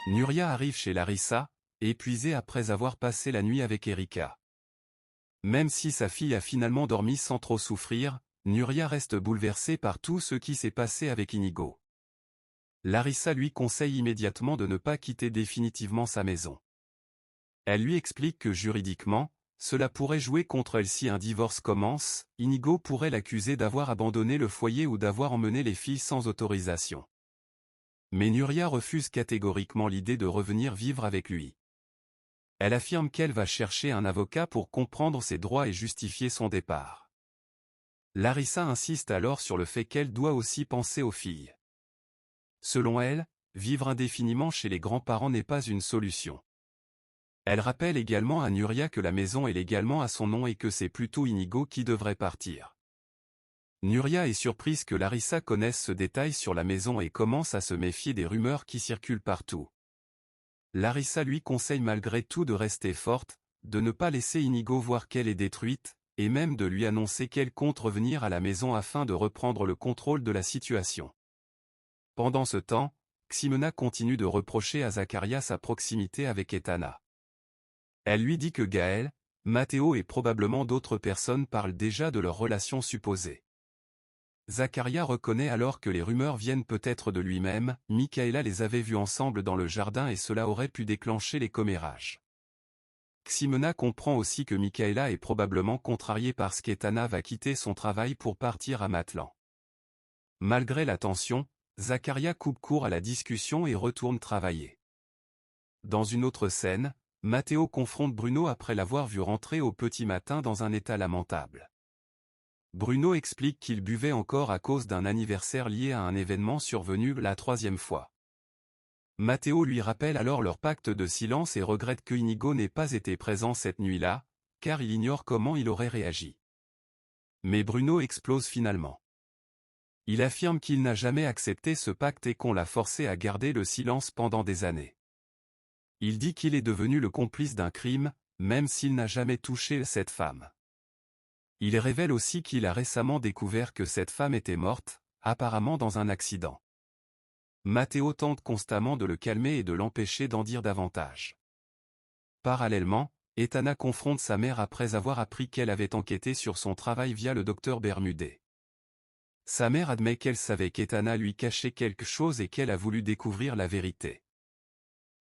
Nuria arrive chez Larissa, épuisée après avoir passé la nuit avec Erika. Même si sa fille a finalement dormi sans trop souffrir, Nuria reste bouleversée par tout ce qui s'est passé avec Inigo. Larissa lui conseille immédiatement de ne pas quitter définitivement sa maison. Elle lui explique que juridiquement, cela pourrait jouer contre elle si un divorce commence, Inigo pourrait l'accuser d'avoir abandonné le foyer ou d'avoir emmené les filles sans autorisation. Mais Nuria refuse catégoriquement l'idée de revenir vivre avec lui. Elle affirme qu'elle va chercher un avocat pour comprendre ses droits et justifier son départ. Larissa insiste alors sur le fait qu'elle doit aussi penser aux filles. Selon elle, vivre indéfiniment chez les grands-parents n'est pas une solution. Elle rappelle également à Nuria que la maison est légalement à son nom et que c'est plutôt Inigo qui devrait partir. Nuria est surprise que Larissa connaisse ce détail sur la maison et commence à se méfier des rumeurs qui circulent partout. Larissa lui conseille malgré tout de rester forte, de ne pas laisser Inigo voir qu'elle est détruite, et même de lui annoncer qu'elle compte revenir à la maison afin de reprendre le contrôle de la situation. Pendant ce temps, Ximena continue de reprocher à Zakaria sa proximité avec Etana. Elle lui dit que Gaël, Matteo et probablement d'autres personnes parlent déjà de leur relation supposée. Zakaria reconnaît alors que les rumeurs viennent peut-être de lui-même, Michaela les avait vus ensemble dans le jardin et cela aurait pu déclencher les commérages. Ximena comprend aussi que Michaela est probablement contrariée parce qu'Etana va quitter son travail pour partir à Matlan. Malgré la tension, Zakaria coupe court à la discussion et retourne travailler. Dans une autre scène, Matteo confronte Bruno après l'avoir vu rentrer au petit matin dans un état lamentable. Bruno explique qu'il buvait encore à cause d'un anniversaire lié à un événement survenu la 3e fois. Matteo lui rappelle alors leur pacte de silence et regrette que Inigo n'ait pas été présent cette nuit-là, car il ignore comment il aurait réagi. Mais Bruno explose finalement. Il affirme qu'il n'a jamais accepté ce pacte et qu'on l'a forcé à garder le silence pendant des années. Il dit qu'il est devenu le complice d'un crime, même s'il n'a jamais touché cette femme. Il révèle aussi qu'il a récemment découvert que cette femme était morte, apparemment dans un accident. Matteo tente constamment de le calmer et de l'empêcher d'en dire davantage. Parallèlement, Etana confronte sa mère après avoir appris qu'elle avait enquêté sur son travail via le docteur Bermudez. Sa mère admet qu'elle savait qu'Etana lui cachait quelque chose et qu'elle a voulu découvrir la vérité.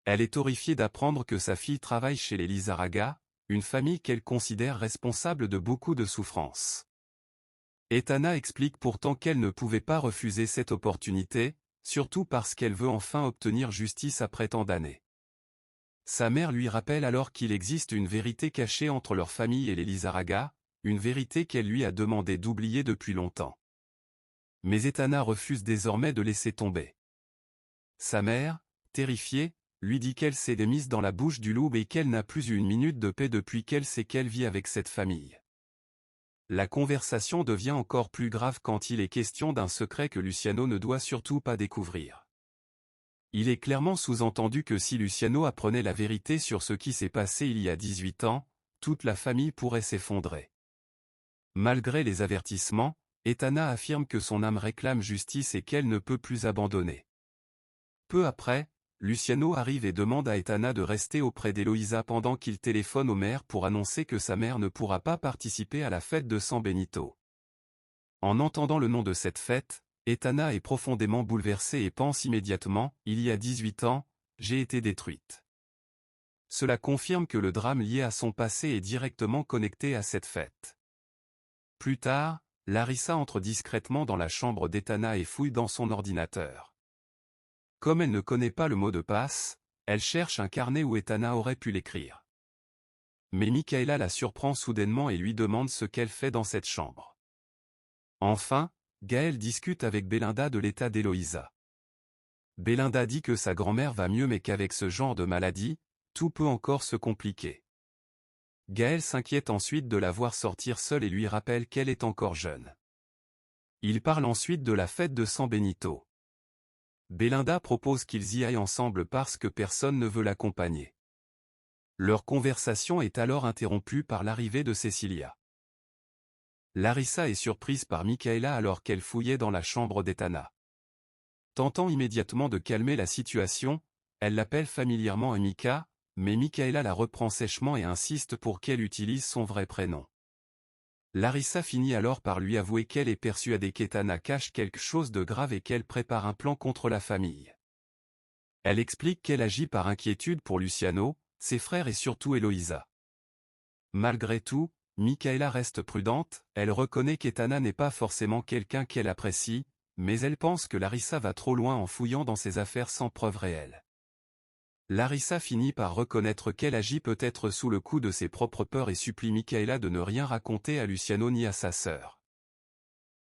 Elle est horrifiée d'apprendre que sa fille travaille chez les Lizarraga, une famille qu'elle considère responsable de beaucoup de souffrances. Etana explique pourtant qu'elle ne pouvait pas refuser cette opportunité, surtout parce qu'elle veut enfin obtenir justice après tant d'années. Sa mère lui rappelle alors qu'il existe une vérité cachée entre leur famille et les Lizarraga, une vérité qu'elle lui a demandé d'oublier depuis longtemps. Mais Etana refuse désormais de laisser tomber. Sa mère, terrifiée, lui dit qu'elle s'est démise dans la bouche du loup et qu'elle n'a plus eu une minute de paix depuis qu'elle sait qu'elle vit avec cette famille. La conversation devient encore plus grave quand il est question d'un secret que Luciano ne doit surtout pas découvrir. Il est clairement sous-entendu que si Luciano apprenait la vérité sur ce qui s'est passé il y a 18 ans, toute la famille pourrait s'effondrer. Malgré les avertissements, Etana affirme que son âme réclame justice et qu'elle ne peut plus abandonner. Peu après, Luciano arrive et demande à Etana de rester auprès d'Eloïsa pendant qu'il téléphone au maire pour annoncer que sa mère ne pourra pas participer à la fête de San Benito. En entendant le nom de cette fête, Etana est profondément bouleversée et pense immédiatement « Il y a 18 ans, j'ai été détruite ». Cela confirme que le drame lié à son passé est directement connecté à cette fête. Plus tard, Larissa entre discrètement dans la chambre d'Etana et fouille dans son ordinateur. Comme elle ne connaît pas le mot de passe, elle cherche un carnet où Etana aurait pu l'écrire. Mais Michaela la surprend soudainement et lui demande ce qu'elle fait dans cette chambre. Enfin, Gaël discute avec Belinda de l'état d'Eloïsa. Belinda dit que sa grand-mère va mieux mais qu'avec ce genre de maladie, tout peut encore se compliquer. Gaël s'inquiète ensuite de la voir sortir seule et lui rappelle qu'elle est encore jeune. Il parle ensuite de la fête de San Benito. Belinda propose qu'ils y aillent ensemble parce que personne ne veut l'accompagner. Leur conversation est alors interrompue par l'arrivée de Cecilia. Larissa est surprise par Michaela alors qu'elle fouillait dans la chambre d'Etana. Tentant immédiatement de calmer la situation, elle l'appelle familièrement Mika, mais Michaela la reprend sèchement et insiste pour qu'elle utilise son vrai prénom. Larissa finit alors par lui avouer qu'elle est persuadée qu'Etana cache quelque chose de grave et qu'elle prépare un plan contre la famille. Elle explique qu'elle agit par inquiétude pour Luciano, ses frères et surtout Eloïsa. Malgré tout, Michaela reste prudente, elle reconnaît qu'Etana n'est pas forcément quelqu'un qu'elle apprécie, mais elle pense que Larissa va trop loin en fouillant dans ses affaires sans preuve réelle. Larissa finit par reconnaître qu'elle agit peut-être sous le coup de ses propres peurs et supplie Michaela de ne rien raconter à Luciano ni à sa sœur.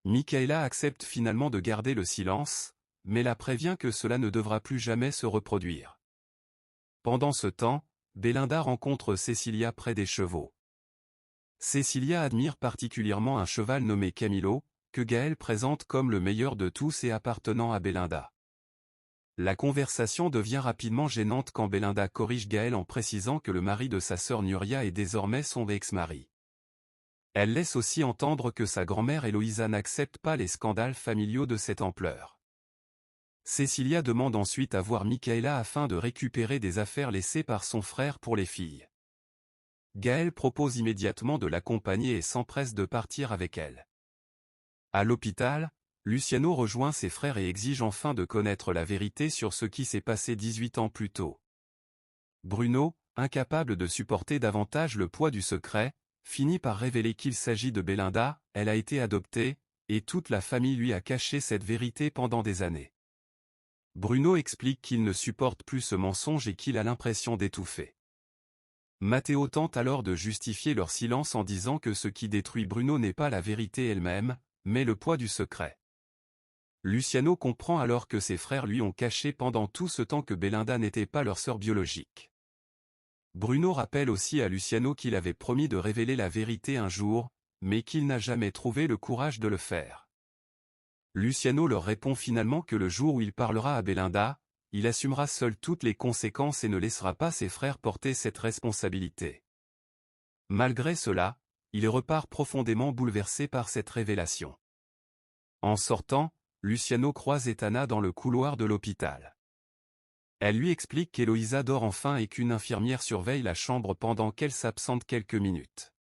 Michaela accepte finalement de garder le silence, mais la prévient que cela ne devra plus jamais se reproduire. Pendant ce temps, Belinda rencontre Cecilia près des chevaux. Cecilia admire particulièrement un cheval nommé Camilo, que Gaël présente comme le meilleur de tous et appartenant à Belinda. La conversation devient rapidement gênante quand Belinda corrige Gaël en précisant que le mari de sa sœur Nuria est désormais son ex-mari. Elle laisse aussi entendre que sa grand-mère Eloïsa n'accepte pas les scandales familiaux de cette ampleur. Cecilia demande ensuite à voir Michaela afin de récupérer des affaires laissées par son frère pour les filles. Gaël propose immédiatement de l'accompagner et s'empresse de partir avec elle. À l'hôpital, Luciano rejoint ses frères et exige enfin de connaître la vérité sur ce qui s'est passé 18 ans plus tôt. Bruno, incapable de supporter davantage le poids du secret, finit par révéler qu'il s'agit de Belinda, elle a été adoptée, et toute la famille lui a caché cette vérité pendant des années. Bruno explique qu'il ne supporte plus ce mensonge et qu'il a l'impression d'étouffer. Matteo tente alors de justifier leur silence en disant que ce qui détruit Bruno n'est pas la vérité elle-même, mais le poids du secret. Luciano comprend alors que ses frères lui ont caché pendant tout ce temps que Belinda n'était pas leur sœur biologique. Bruno rappelle aussi à Luciano qu'il avait promis de révéler la vérité un jour, mais qu'il n'a jamais trouvé le courage de le faire. Luciano leur répond finalement que le jour où il parlera à Belinda, il assumera seul toutes les conséquences et ne laissera pas ses frères porter cette responsabilité. Malgré cela, il repart profondément bouleversé par cette révélation. En sortant, Luciano croise Etana dans le couloir de l'hôpital. Elle lui explique qu'Eloïsa dort enfin et qu'une infirmière surveille la chambre pendant qu'elle s'absente quelques minutes.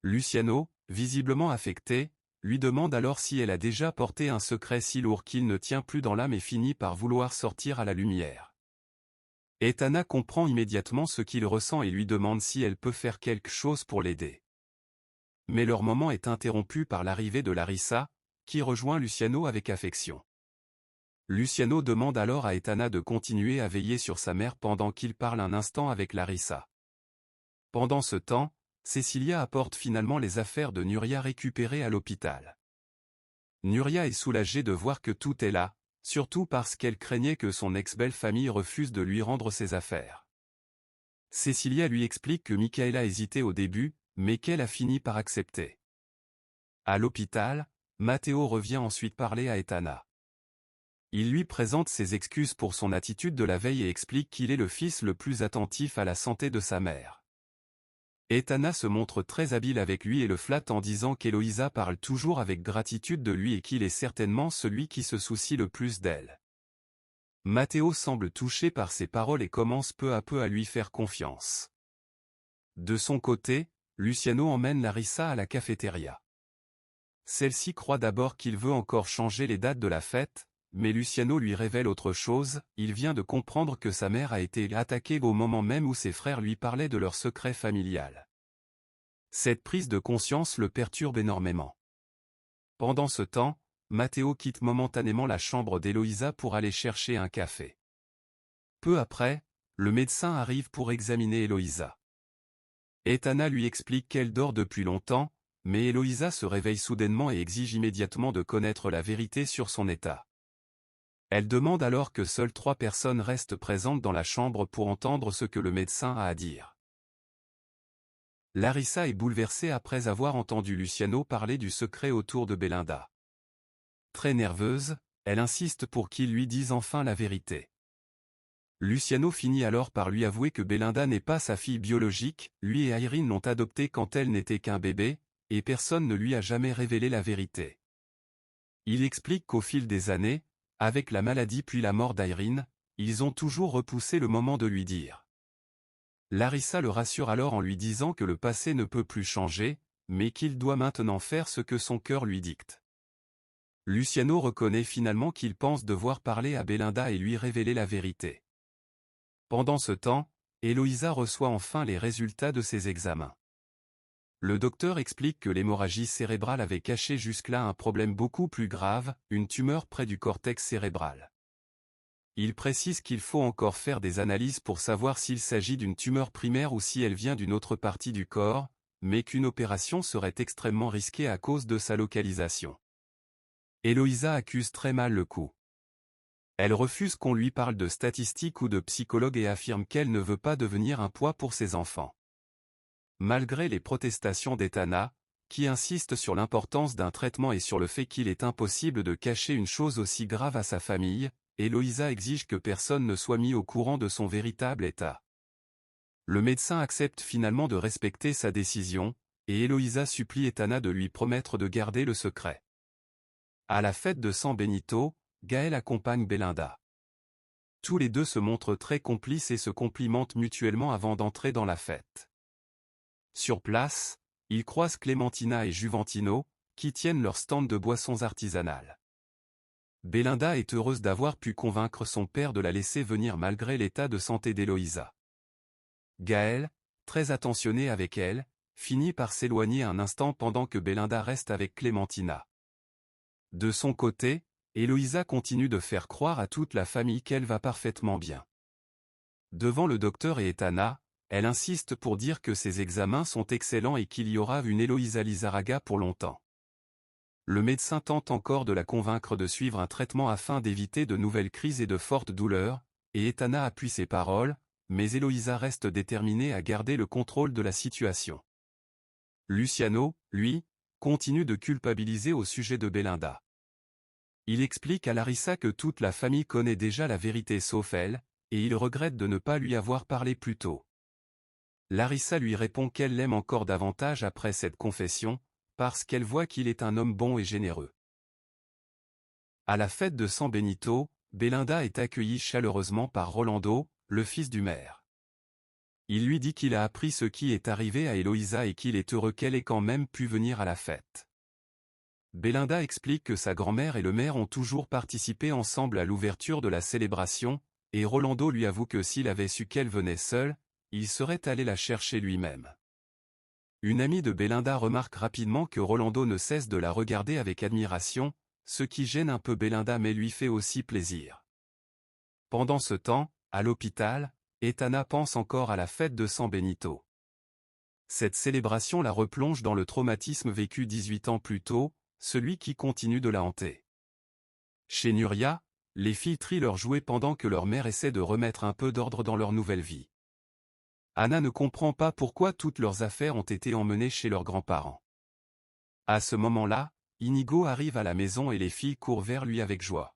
Luciano, visiblement affecté, lui demande alors si elle a déjà porté un secret si lourd qu'il ne tient plus dans l'âme et finit par vouloir sortir à la lumière. Etana comprend immédiatement ce qu'il ressent et lui demande si elle peut faire quelque chose pour l'aider. Mais leur moment est interrompu par l'arrivée de Larissa, qui rejoint Luciano avec affection. Luciano demande alors à Etana de continuer à veiller sur sa mère pendant qu'il parle un instant avec Larissa. Pendant ce temps, Cecilia apporte finalement les affaires de Nuria récupérées à l'hôpital. Nuria est soulagée de voir que tout est là, surtout parce qu'elle craignait que son ex-belle-famille refuse de lui rendre ses affaires. Cecilia lui explique que Michaela hésitait au début, mais qu'elle a fini par accepter. À l'hôpital, Matteo revient ensuite parler à Etana. Il lui présente ses excuses pour son attitude de la veille et explique qu'il est le fils le plus attentif à la santé de sa mère. Etana se montre très habile avec lui et le flatte en disant qu'Eloïsa parle toujours avec gratitude de lui et qu'il est certainement celui qui se soucie le plus d'elle. Matteo semble touché par ces paroles et commence peu à peu à lui faire confiance. De son côté, Luciano emmène Larissa à la cafétéria. Celle-ci croit d'abord qu'il veut encore changer les dates de la fête, mais Luciano lui révèle autre chose, il vient de comprendre que sa mère a été attaquée au moment même où ses frères lui parlaient de leur secret familial. Cette prise de conscience le perturbe énormément. Pendant ce temps, Matteo quitte momentanément la chambre d'Eloïsa pour aller chercher un café. Peu après, le médecin arrive pour examiner Eloïsa. Etana lui explique qu'elle dort depuis longtemps, mais Eloïsa se réveille soudainement et exige immédiatement de connaître la vérité sur son état. Elle demande alors que seules 3 personnes restent présentes dans la chambre pour entendre ce que le médecin a à dire. Larissa est bouleversée après avoir entendu Luciano parler du secret autour de Belinda. Très nerveuse, elle insiste pour qu'il lui dise enfin la vérité. Luciano finit alors par lui avouer que Belinda n'est pas sa fille biologique, lui et Irene l'ont adoptée quand elle n'était qu'un bébé, et personne ne lui a jamais révélé la vérité. Il explique qu'au fil des années, avec la maladie puis la mort d'Irene, ils ont toujours repoussé le moment de lui dire. Larissa le rassure alors en lui disant que le passé ne peut plus changer, mais qu'il doit maintenant faire ce que son cœur lui dicte. Luciano reconnaît finalement qu'il pense devoir parler à Belinda et lui révéler la vérité. Pendant ce temps, Eloïsa reçoit enfin les résultats de ses examens. Le docteur explique que l'hémorragie cérébrale avait caché jusque-là un problème beaucoup plus grave, une tumeur près du cortex cérébral. Il précise qu'il faut encore faire des analyses pour savoir s'il s'agit d'une tumeur primaire ou si elle vient d'une autre partie du corps, mais qu'une opération serait extrêmement risquée à cause de sa localisation. Eloïsa accuse très mal le coup. Elle refuse qu'on lui parle de statistiques ou de psychologue et affirme qu'elle ne veut pas devenir un poids pour ses enfants. Malgré les protestations d'Etana, qui insiste sur l'importance d'un traitement et sur le fait qu'il est impossible de cacher une chose aussi grave à sa famille, Eloïsa exige que personne ne soit mis au courant de son véritable état. Le médecin accepte finalement de respecter sa décision, et Eloïsa supplie Etana de lui promettre de garder le secret. À la fête de San Benito, Gaël accompagne Belinda. Tous les deux se montrent très complices et se complimentent mutuellement avant d'entrer dans la fête. Sur place, ils croisent Clémentina et Juventino, qui tiennent leur stand de boissons artisanales. Belinda est heureuse d'avoir pu convaincre son père de la laisser venir malgré l'état de santé d'Eloïsa. Gaël, très attentionné avec elle, finit par s'éloigner un instant pendant que Belinda reste avec Clémentina. De son côté, Eloïsa continue de faire croire à toute la famille qu'elle va parfaitement bien. Devant le docteur et Etana, elle insiste pour dire que ses examens sont excellents et qu'il y aura une Eloïsa Lizarraga pour longtemps. Le médecin tente encore de la convaincre de suivre un traitement afin d'éviter de nouvelles crises et de fortes douleurs, et Etana appuie ses paroles, mais Eloïsa reste déterminée à garder le contrôle de la situation. Luciano, lui, continue de culpabiliser au sujet de Belinda. Il explique à Larissa que toute la famille connaît déjà la vérité sauf elle, et il regrette de ne pas lui avoir parlé plus tôt. Larissa lui répond qu'elle l'aime encore davantage après cette confession, parce qu'elle voit qu'il est un homme bon et généreux. À la fête de San Benito, Belinda est accueillie chaleureusement par Rolando, le fils du maire. Il lui dit qu'il a appris ce qui est arrivé à Eloïsa et qu'il est heureux qu'elle ait quand même pu venir à la fête. Belinda explique que sa grand-mère et le maire ont toujours participé ensemble à l'ouverture de la célébration, et Rolando lui avoue que s'il avait su qu'elle venait seule, il serait allé la chercher lui-même. Une amie de Belinda remarque rapidement que Rolando ne cesse de la regarder avec admiration, ce qui gêne un peu Belinda mais lui fait aussi plaisir. Pendant ce temps, à l'hôpital, Etana pense encore à la fête de San Benito. Cette célébration la replonge dans le traumatisme vécu 18 ans plus tôt, celui qui continue de la hanter. Chez Nuria, les filles trient leurs jouets pendant que leur mère essaie de remettre un peu d'ordre dans leur nouvelle vie. Anna ne comprend pas pourquoi toutes leurs affaires ont été emmenées chez leurs grands-parents. À ce moment-là, Inigo arrive à la maison et les filles courent vers lui avec joie.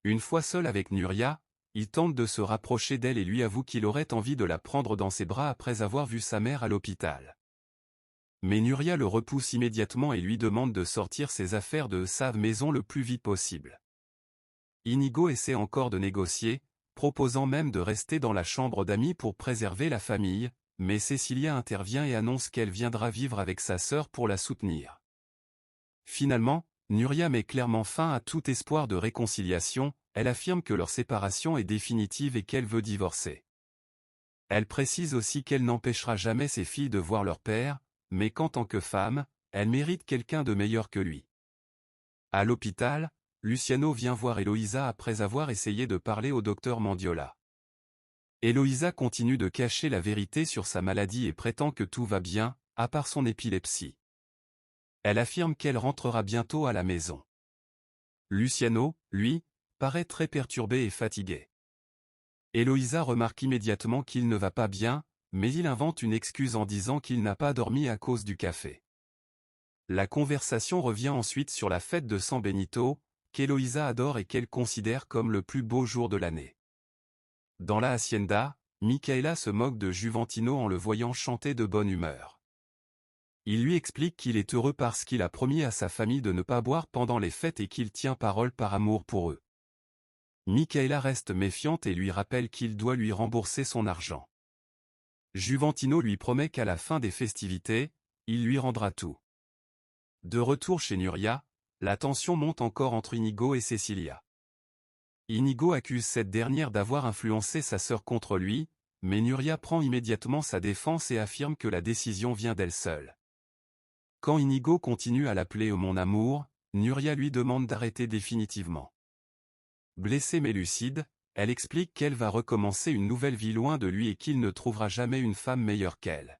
Une fois seul avec Nuria, il tente de se rapprocher d'elle et lui avoue qu'il aurait envie de la prendre dans ses bras après avoir vu sa mère à l'hôpital. Mais Nuria le repousse immédiatement et lui demande de sortir ses affaires de sa maison le plus vite possible. Inigo essaie encore de négocier, proposant même de rester dans la chambre d'amis pour préserver la famille, mais Cecilia intervient et annonce qu'elle viendra vivre avec sa sœur pour la soutenir. Finalement, Nuria met clairement fin à tout espoir de réconciliation, elle affirme que leur séparation est définitive et qu'elle veut divorcer. Elle précise aussi qu'elle n'empêchera jamais ses filles de voir leur père, mais qu'en tant que femme, elle mérite quelqu'un de meilleur que lui. À l'hôpital, Luciano vient voir Eloïsa après avoir essayé de parler au docteur Mandiola. Eloïsa continue de cacher la vérité sur sa maladie et prétend que tout va bien, à part son épilepsie. Elle affirme qu'elle rentrera bientôt à la maison. Luciano, lui, paraît très perturbé et fatigué. Eloïsa remarque immédiatement qu'il ne va pas bien, mais il invente une excuse en disant qu'il n'a pas dormi à cause du café. La conversation revient ensuite sur la fête de San Benito, qu'Eloïsa adore et qu'elle considère comme le plus beau jour de l'année. Dans la hacienda, Micaela se moque de Juventino en le voyant chanter de bonne humeur. Il lui explique qu'il est heureux parce qu'il a promis à sa famille de ne pas boire pendant les fêtes et qu'il tient parole par amour pour eux. Michaela reste méfiante et lui rappelle qu'il doit lui rembourser son argent. Juventino lui promet qu'à la fin des festivités, il lui rendra tout. De retour chez Nuria, la tension monte encore entre Inigo et Cecilia. Inigo accuse cette dernière d'avoir influencé sa sœur contre lui, mais Nuria prend immédiatement sa défense et affirme que la décision vient d'elle seule. Quand Inigo continue à l'appeler mon amour, Nuria lui demande d'arrêter définitivement. Blessée mais lucide, elle explique qu'elle va recommencer une nouvelle vie loin de lui et qu'il ne trouvera jamais une femme meilleure qu'elle.